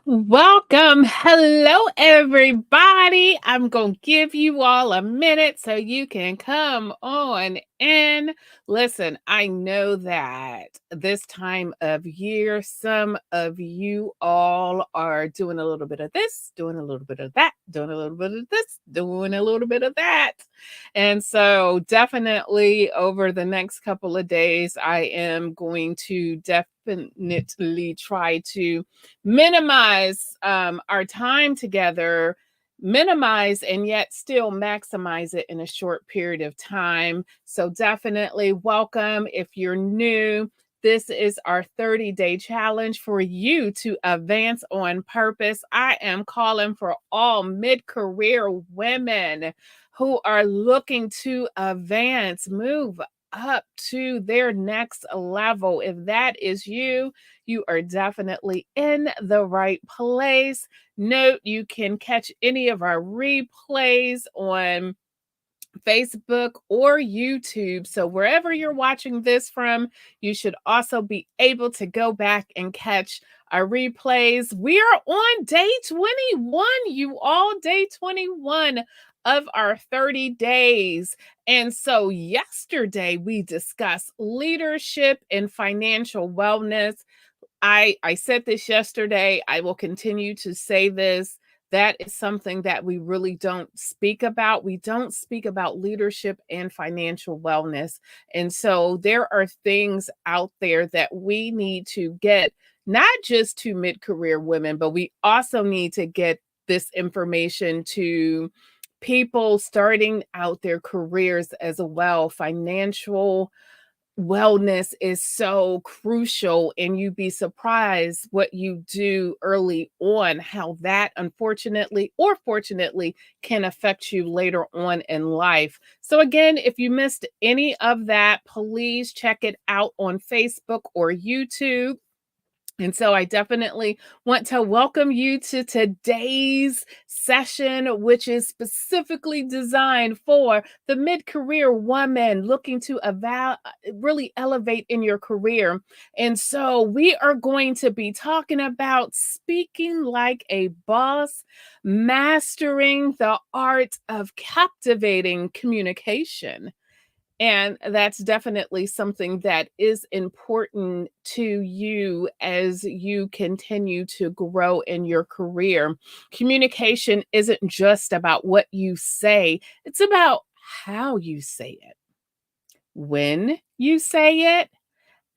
Welcome. Hello, everybody. I'm going to give you all a minute so you can come on in. Listen, I know that this time of year, some of you all are doing a little bit of this, doing a little bit of that, doing a little bit of this, doing a little bit of that. And so, definitely over the next couple of days, I am going to definitely try to minimize our time together, minimize and yet still maximize it in a short period of time. So, definitely welcome if you're new. This is our 30-day challenge for you to advance on purpose. I am calling for all mid career women who are looking to advance, move up to their next level. If that is you, you are definitely in the right place. Note you can catch any of our replays on Facebook or YouTube. So, wherever you're watching this from, you should also be able to go back and catch our replays. We are on day 21, you all, day 21 of our 30 days. And so, yesterday we discussed leadership and financial wellness. I said this yesterday. I will continue to say this. That is something that we really don't speak about. We don't speak about leadership and financial wellness. And so there are things out there that we need to get, not just to mid career women, but we also need to get this information to people starting out their careers as well. Financial wellness is so crucial, and you'd be surprised what you do early on, how that unfortunately or fortunately can affect you later on in life. So again, if you missed any of that, please check it out on Facebook or YouTube. And so I definitely want to welcome you to today's session, which is specifically designed for the mid career woman looking to really elevate in your career. And so we are going to be talking about speaking like a boss, mastering the art of captivating communication. And that's definitely something that is important to you as you continue to grow in your career. Communication isn't just about what you say, it's about how you say it, when you say it,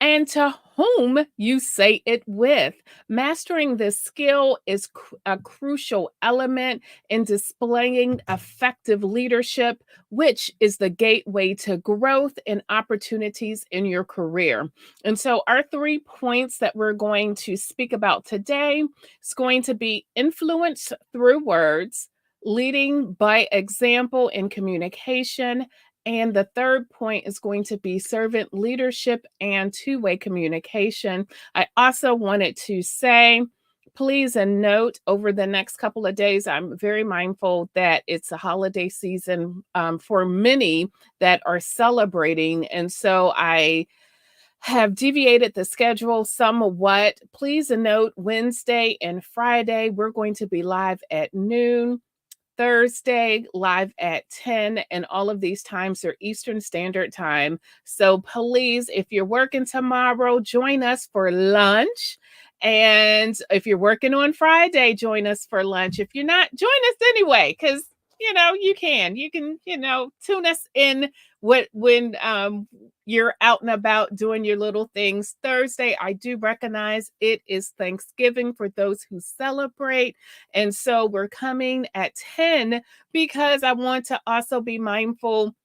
and to whom you say it with. Mastering this skill is a crucial element in displaying effective leadership, which is the gateway to growth and opportunities in your career. And so, our 3 points that we're going to speak about today is going to be influence through words, leading by example in communication, and the third point is going to be servant leadership and two-way communication. I also wanted to say, please and note over the next couple of days, I'm very mindful that it's a holiday season for many that are celebrating. And so I have deviated the schedule somewhat. Please note Wednesday and Friday, we're going to be live at noon. Thursday, live at 10, and all of these times are Eastern Standard Time. So please, if you're working tomorrow, join us for lunch. And if you're working on Friday, join us for lunch. If you're not, join us anyway, because you can tune us in when you're out and about doing your little things. Thursday, I do recognize it is Thanksgiving for those who celebrate. And so we're coming at 10 because I want to also be mindful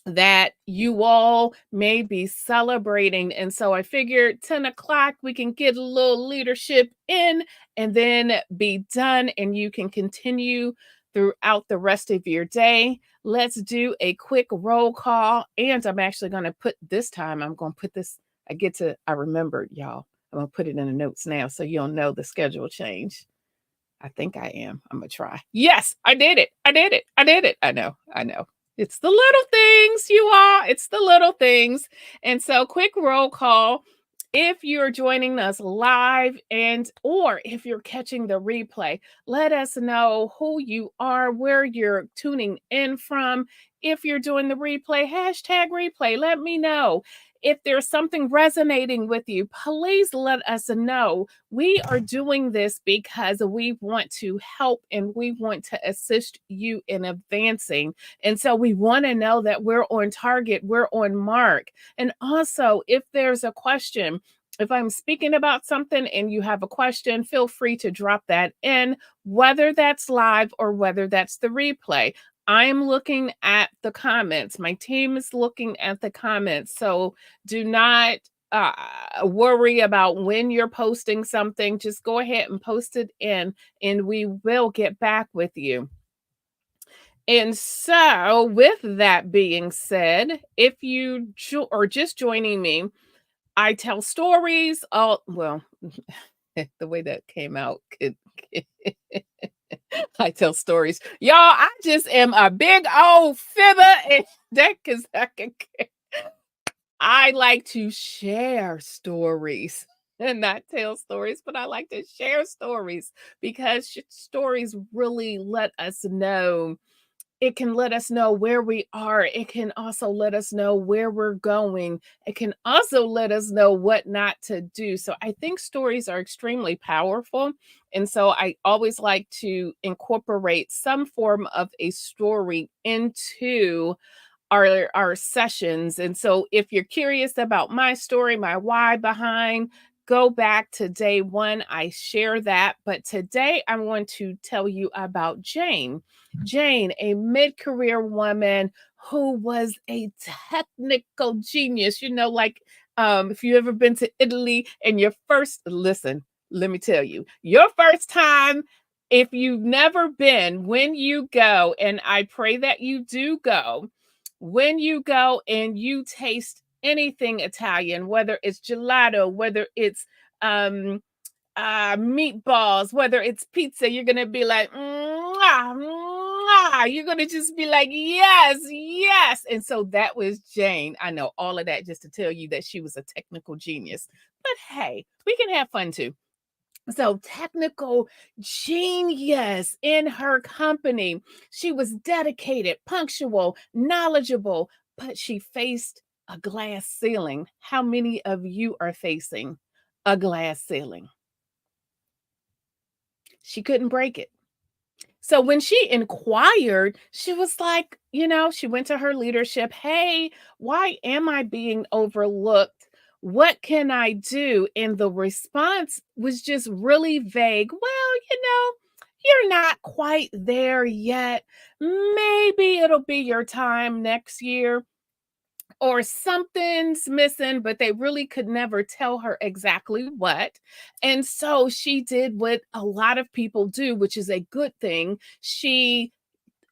that you all may be celebrating. And so I figured 10 o'clock, we can get a little leadership in and then be done, and you can continue throughout the rest of your day. Let's do a quick roll call. And I'm actually going to put this time, I'm going to put this, I remembered, y'all. I'm going to put it in the notes now so you'll know the schedule change. I think I am. I'm going to try. Yes, I did it. I did it. I did it. I know. I know. It's the little things, you all. It's the little things. And so, quick roll call. If you're joining us live and or if you're catching the replay, let us know who you are, where you're tuning in from. If you're doing the replay, hashtag replay, let me know. If there's something resonating with you, please let us know. We are doing this because we want to help and we want to assist you in advancing. And so we want to know that we're on target, we're on mark. And also, if there's a question, if I'm speaking about something and you have a question, feel free to drop that in, whether that's live or whether that's the replay. I'm looking at the comments. My team is looking at the comments. So do not worry about when you're posting something. Just go ahead and post it in, and we will get back with you. And so, with that being said, if you are just joining me, I tell stories. Oh, well, the way that came out I tell stories. Y'all, I just am a big old fibber and that because I like to share stories and not tell stories, but I like to share stories because stories really let us know. It can let us know where we are. It can also let us know where we're going. It can also let us know what not to do. So I think stories are extremely powerful. And so I always like to incorporate some form of a story into our sessions. And so if you're curious about my story, my why behind, go back to day one. I share that. But today I want to tell you about Jane. Jane, a mid-career woman who was a technical genius, like if you ever been to Italy and your first listen, let me tell you, your first time, if you've never been, when you go, and I pray that you do go, when you go and you taste anything Italian, whether it's gelato, whether it's um meatballs, whether it's pizza, you're gonna be like, mwah, mwah. You're gonna just be like, yes, yes. And so that was Jane. I know all of that just to tell you that she was a technical genius. But hey, we can have fun too. So, technical genius in her company. She was dedicated, punctual, knowledgeable, but she faced a glass ceiling. How many of you are facing a glass ceiling? She couldn't break it. So when she inquired, she was like, she went to her leadership. Hey, why am I being overlooked? What can I do? And the response was just really vague. Well, you're not quite there yet. Maybe it'll be your time next year, or something's missing, but they really could never tell her exactly what. And so she did what a lot of people do, which is a good thing. She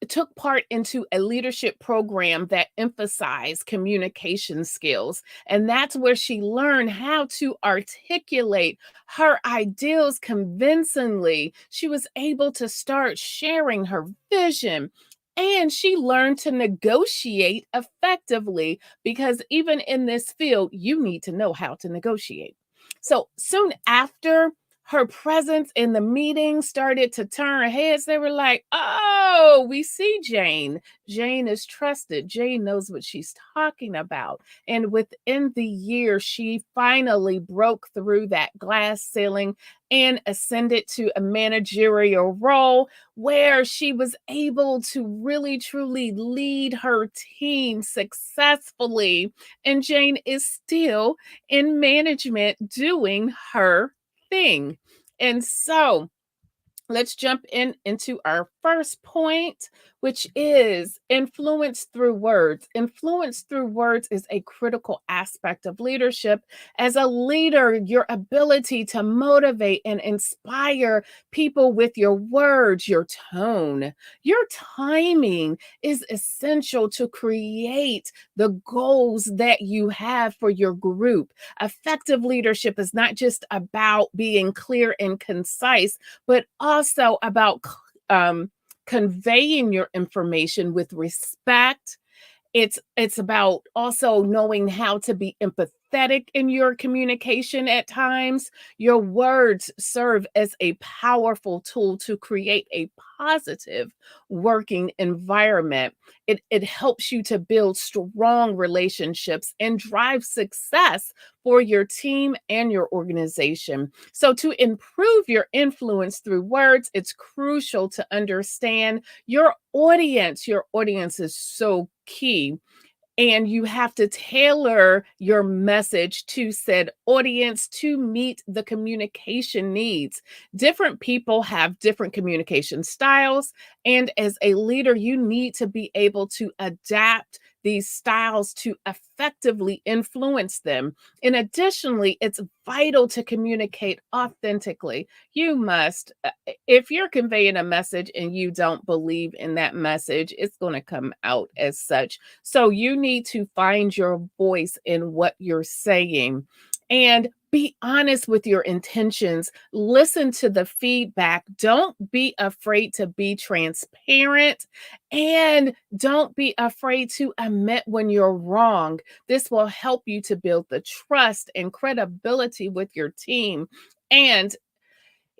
took part into a leadership program that emphasized communication skills. And that's where she learned how to articulate her ideals convincingly. She was able to start sharing her vision. And she learned to negotiate effectively because even in this field, you need to know how to negotiate. So soon after, her presence in the meeting started to turn heads. They were like, oh, we see Jane. Jane is trusted. Jane knows what she's talking about. And within the year, she finally broke through that glass ceiling and ascended to a managerial role where she was able to really, truly lead her team successfully. And Jane is still in management doing her thing. And so let's jump into our first point, which is influence through words. Influence through words is a critical aspect of leadership. As a leader, your ability to motivate and inspire people with your words, your tone, your timing is essential to create the goals that you have for your group. Effective leadership is not just about being clear and concise, but also about conveying your information with respect. It's about also knowing how to be empathetic empathetic in your communication at times, your words serve as a powerful tool to create a positive working environment. It helps you to build strong relationships and drive success for your team and your organization. So, to improve your influence through words, it's crucial to understand your audience. Your audience is so key, and you have to tailor your message to said audience to meet the communication needs. Different people have different communication styles, and as a leader, you need to be able to adapt these styles to effectively influence them. And additionally, it's vital to communicate authentically. You must, if you're conveying a message and you don't believe in that message, it's going to come out as such. So you need to find your voice in what you're saying and be honest with your intentions. Listen to the feedback. Don't be afraid to be transparent, and don't be afraid to admit when you're wrong. This will help you to build the trust and credibility with your team. And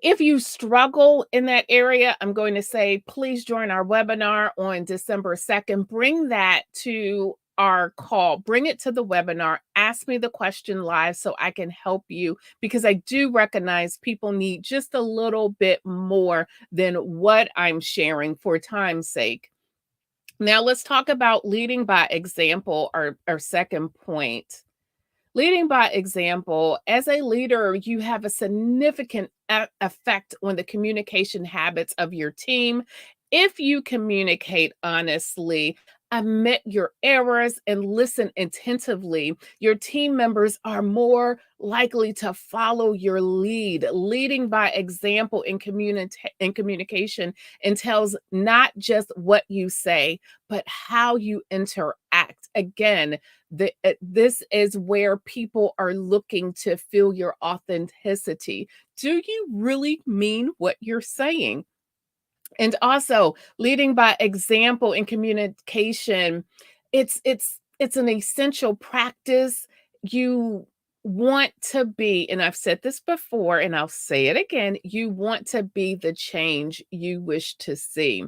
if you struggle in that area, I'm going to say, please join our webinar on December 2nd. Bring that to our call, bring it to the webinar, ask me the question live so I can help you, because I do recognize people need just a little bit more than what I'm sharing for time's sake. Now let's talk about leading by example, our second point. Leading by example, as a leader, you have a significant effect on the communication habits of your team. If you communicate honestly, admit your errors, and listen attentively, your team members are more likely to follow your lead. Leading by example in communication entails not just what you say, but how you interact. Again, this is where people are looking to feel your authenticity. Do you really mean what you're saying? And also, leading by example in communication, it's an essential practice. You want to be, and I've said this before and I'll say it again, you want to be the change you wish to see.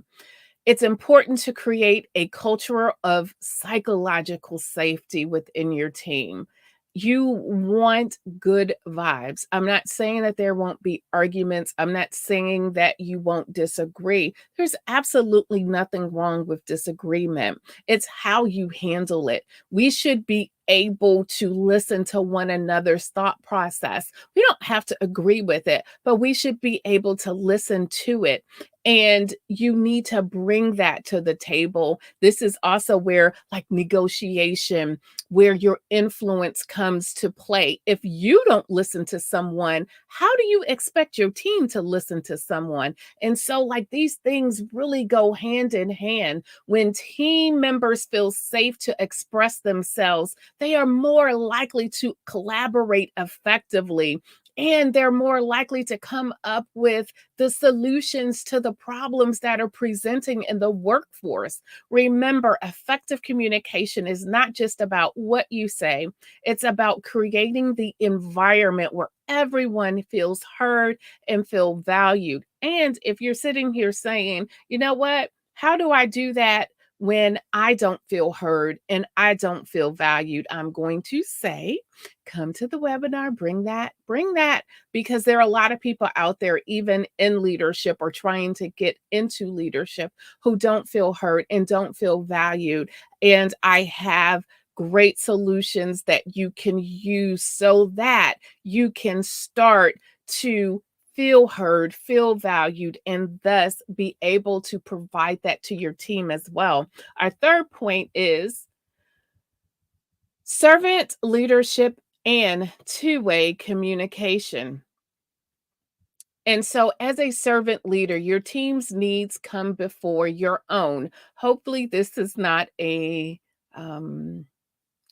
It's important to create a culture of psychological safety within your team. You want good vibes. I'm not saying that there won't be arguments. I'm not saying that you won't disagree. There's absolutely nothing wrong with disagreement. It's how you handle it. We should be able to listen to one another's thought process. We don't have to agree with it, but we should be able to listen to it. And you need to bring that to the table. This is also where, like, negotiation, where your influence comes to play. If you don't listen to someone, how do you expect your team to listen to someone? And so, like, these things really go hand in hand. When team members feel safe to express themselves, they are more likely to collaborate effectively, and they're more likely to come up with the solutions to the problems that are presenting in the workforce. Remember, effective communication is not just about what you say, it's about creating the environment where everyone feels heard and feel valued. And if you're sitting here saying, you know what, how do I do that when I don't feel heard and I don't feel valued? I'm going to say, come to the webinar, bring that, because there are a lot of people out there, even in leadership or trying to get into leadership, who don't feel heard and don't feel valued. And I have great solutions that you can use so that you can start to feel heard, feel valued, and thus be able to provide that to your team as well. Our third point is servant leadership and two-way communication. And so, as a servant leader, your team's needs come before your own. Hopefully, this is not a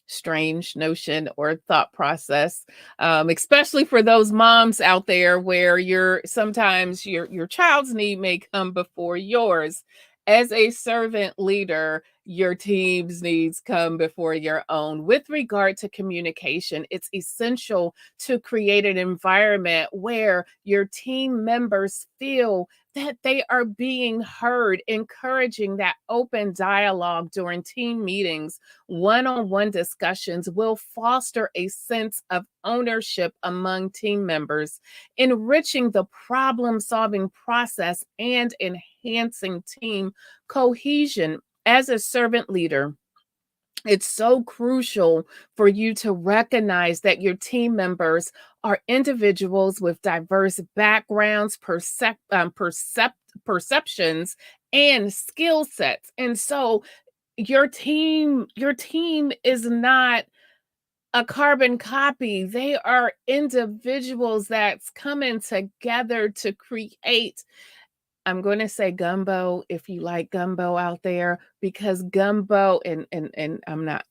strange notion or thought process, especially for those moms out there where sometimes your child's need may come before yours. As a servant leader, your team's needs come before your own. With regard to communication, it's essential to create an environment where your team members feel that they are being heard, encouraging that open dialogue during team meetings. One on one discussions will foster a sense of ownership among team members, enriching the problem solving process and enhancing team cohesion. As a servant leader, it's so crucial for you to recognize that your team members are individuals with diverse backgrounds, perceptions, and skill sets. And so your team is not a carbon copy. They are individuals that's coming together to create, I'm going to say gumbo if you like gumbo out there, because gumbo and I'm not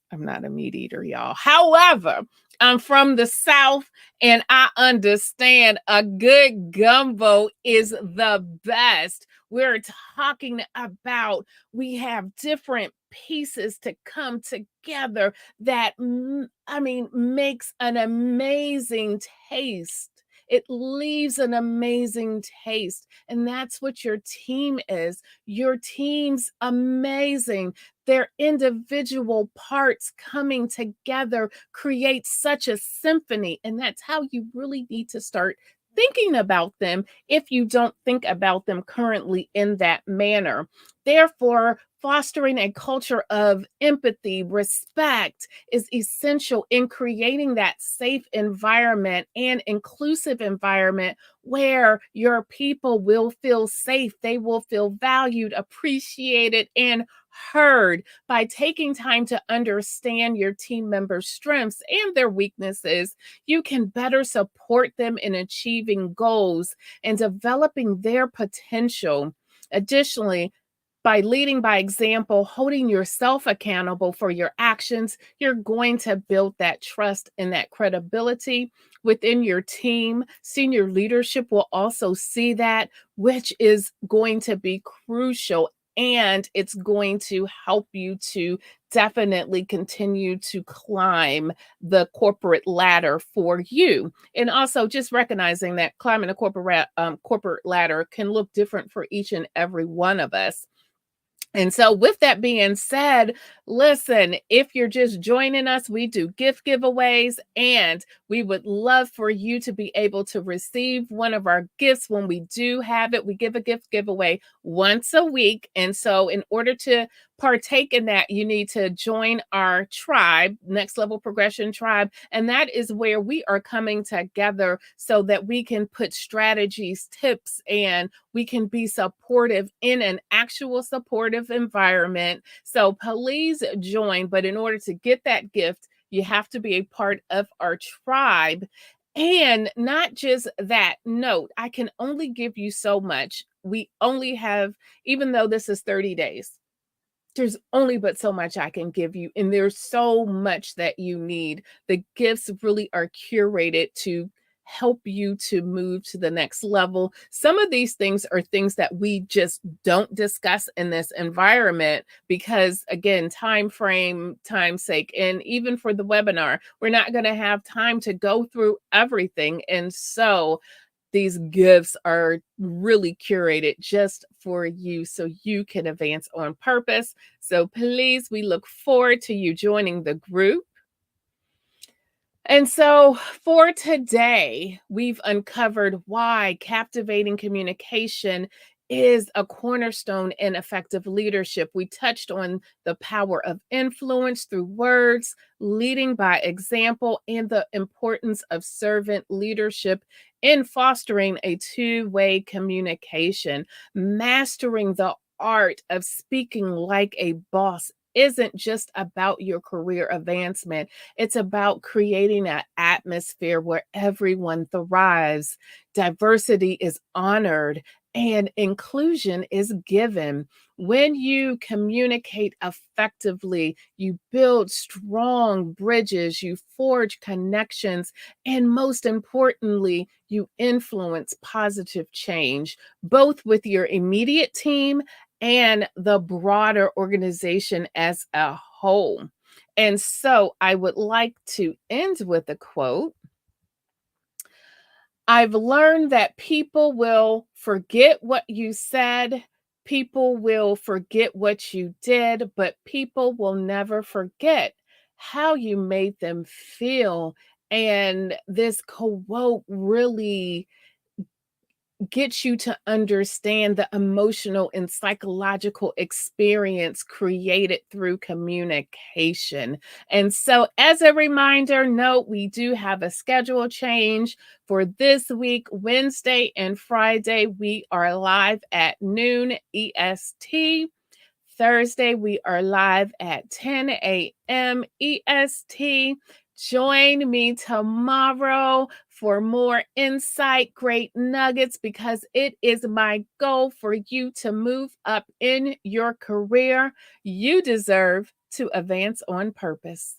a meat eater, y'all. However, I'm from the South and I understand a good gumbo is the best. We're talking about we have different pieces to come together that makes an amazing taste. It leaves an amazing taste. And that's what your team is. Your team's amazing. Their individual parts coming together create such a symphony. And that's how you really need to start thinking about them if you don't think about them currently in that manner. Therefore, fostering a culture of empathy, respect is essential in creating that safe environment and inclusive environment where your people will feel safe, they will feel valued, appreciated, and heard. By taking time to understand your team members' strengths and their weaknesses, you can better support them in achieving goals and developing their potential. Additionally, by leading by example, holding yourself accountable for your actions, you're going to build that trust and that credibility within your team. Senior leadership will also see that, which is going to be crucial. And it's going to help you to definitely continue to climb the corporate ladder for you. And also just recognizing that climbing a corporate ladder can look different for each and every one of us. And so, with that being said, listen, if you're just joining us, we do gift giveaways, and we would love for you to be able to receive one of our gifts when we do have it. We give a gift giveaway once a week. And so, in order to partake in that, you need to join our tribe, Next Level Progression Tribe. And that is where we are coming together so that we can put strategies, tips, and we can be supportive in an actual supportive environment. So please join. But in order to get that gift, you have to be a part of our tribe. And not just that, note, I can only give you so much. We only have, even though this is 30 days, there's only but so much I can give you. And there's so much that you need. The gifts really are curated to help you to move to the next level. Some of these things are things that we just don't discuss in this environment because, again, time frame, time sake, and even for the webinar, we're not going to have time to go through everything. And so these gifts are really curated just for you so you can advance on purpose. So please, we look forward to you joining the group. And so for today, we've uncovered why captivating communication is a cornerstone in effective leadership. We touched on the power of influence through words, leading by example, and the importance of servant leadership in fostering a two-way communication. Mastering the art of speaking like a boss isn't just about your career advancement. It's about creating an atmosphere where everyone thrives, diversity is honored, and inclusion is given. When you communicate effectively, you build strong bridges, you forge connections, and most importantly, you influence positive change, both with your immediate team and the broader organization as a whole. And so I would like to end with a quote. I've learned that people will forget what you said, people will forget what you did, but people will never forget how you made them feel. And this quote really gets you to understand the emotional and psychological experience created through communication. And so, as a reminder, note we do have a schedule change for this week. Wednesday and Friday, we are live at noon EST. Thursday, we are live at 10 a.m. EST. Join me tomorrow for more insight, great nuggets, because it is my goal for you to move up in your career. You deserve to advance on purpose.